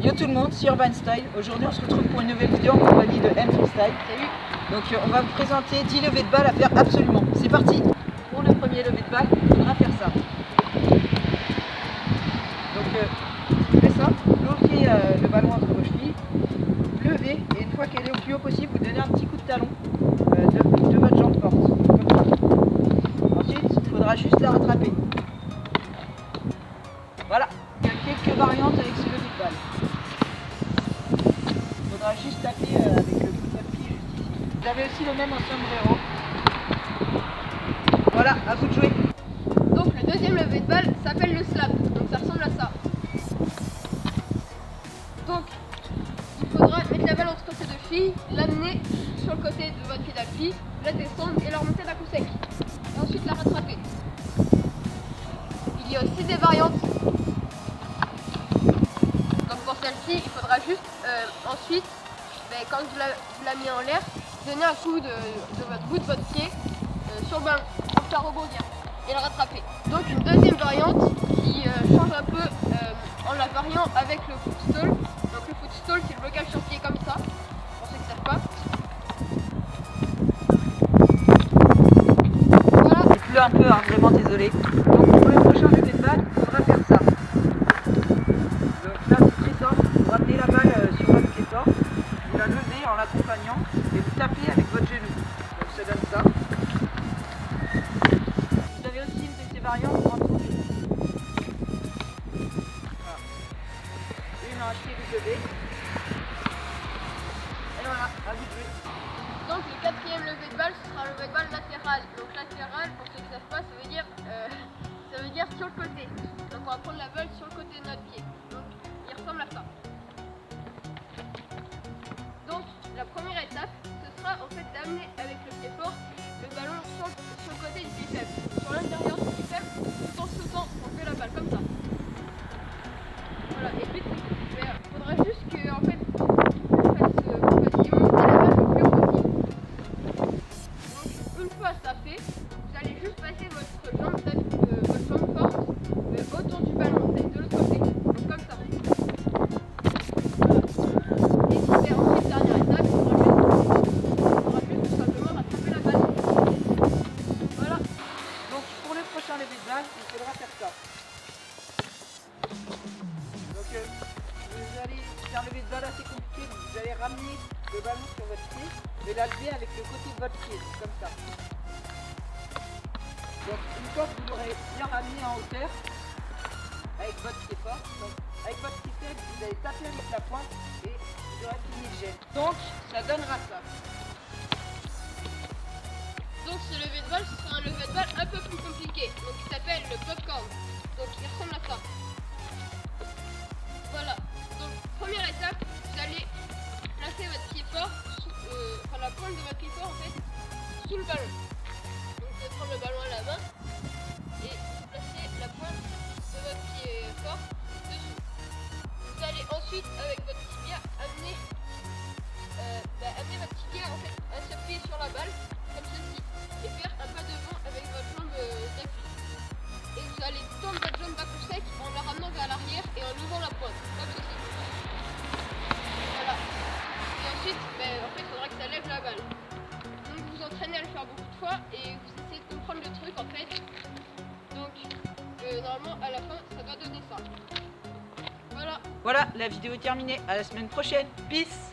Yo tout le monde, c'est Urban Style. Aujourd'hui on se retrouve pour une nouvelle vidéo en compagnie de M Freestyle. Salut. Donc on va vous présenter 10 levées de balles à faire absolument. C'est parti. Pour le premier levé de balle, il faudra faire ça. Donc c'est très simple, bloquez le ballon entre vos chevilles, levez et une fois qu'elle est au plus haut possible, vous donnez un petit coup de talon de votre jambe forte. Comme ça. Ensuite, il faudra juste la rattraper. Voilà, il y a quelques variantes avec ce levé de balle. Il faudra juste taper avec le bout de votre pied juste ici. Vous avez aussi le même en sombrero. Voilà, à vous de jouer. Donc le deuxième levé de balle s'appelle le slap. Donc ça ressemble à ça. Donc il faudra mettre la balle entre ces deux chevilles, l'amener sur le côté de votre pied d'appui, la descendre et la remonter d'un coup sec. Et ensuite la rattraper. Il y a aussi des variantes. Donc pour celle-ci, il faudra juste ensuite, quand vous la mis en l'air, donner un coup de votre bout de votre pied sur le ballon pour faire rebondir et le rattraper. Donc une deuxième variante qui change un peu en la variant avec le foot stall. Donc le foot stall, c'est le blocage sur pied comme ça, pour ceux qui ne savent pas. Voilà. Il pleut un peu, hein, vraiment désolé. Donc pour le prochain levé de balle, il faudra faire ça. Donc là c'est très simple, vous ramenez la balle sur votre pied fort, vous la levez en l'accompagnant et vous tapez avec votre genou. Donc ça donne ça. Vous avez aussi une de ces variantes en touche. Voilà. Une en HTW. Et voilà, à vous de jouer. Donc le quatrième levé de balle, ce sera un levé de balle latéral. Donc latéral, pour ceux qui ne savent pas, ça veut dire sur le côté. Donc on va prendre la balle sur le côté de notre pied. Donc il ressemble à ça. Donc la première étape, ce sera en fait d'amener avec le pied fort le ballon sur le côté du pied faible, sur l'intérieur du pied faible, tout en sautant, on fait la balle comme ça. Voilà, et puis il faudra juste que en fait vous fassiez monter la balle le plus haut possible. Donc une fois ça fait, vous allez juste passer votre jambe forte autour du ballon, de l'autre côté, donc comme ça. Voilà. Et ensuite, dernière étape, il faudra juste tout simplement rattraper la balle. Voilà. Donc pour le prochain levé de balle, il faudra faire ça. Donc vous allez faire un levé de balle assez compliqué, donc vous allez ramener le ballon sur votre pied et la lever avec le côté de votre pied, donc comme ça. Donc une fois que vous l'aurez bien ramené en hauteur, avec votre pied fort, donc avec votre pied faible, vous allez taper avec la pointe et vous aurez fini le geste. Donc ça donnera ça. Donc ce levé de balle, ce sera un levé de balle un peu plus compliqué. Donc il s'appelle le popcorn. Donc il ressemble à ça. Voilà. Donc première étape, vous allez placer votre pied fort, la pointe de votre pied fort en fait, sous le ballon. Donc vous allez prendre le ballon à la main et vous placez la pointe de votre pied fort dessous. Vous allez ensuite avec votre tibia amener votre tibia en fait à s'appuyer sur la balle comme ceci et faire un pas devant avec votre jambe d'appui. Et vous allez tendre votre jambe back au sec en la ramenant vers l'arrière et en levant la pointe comme ceci. Voilà. Et ensuite, en fait, il faudra que ça lève la balle. Donc vous entraînez à le faire beaucoup de fois et vous essayez de comprendre le truc en fait. Donc normalement à la fin ça doit donner ça. Voilà. Voilà, la vidéo est terminée. À la semaine prochaine. Peace.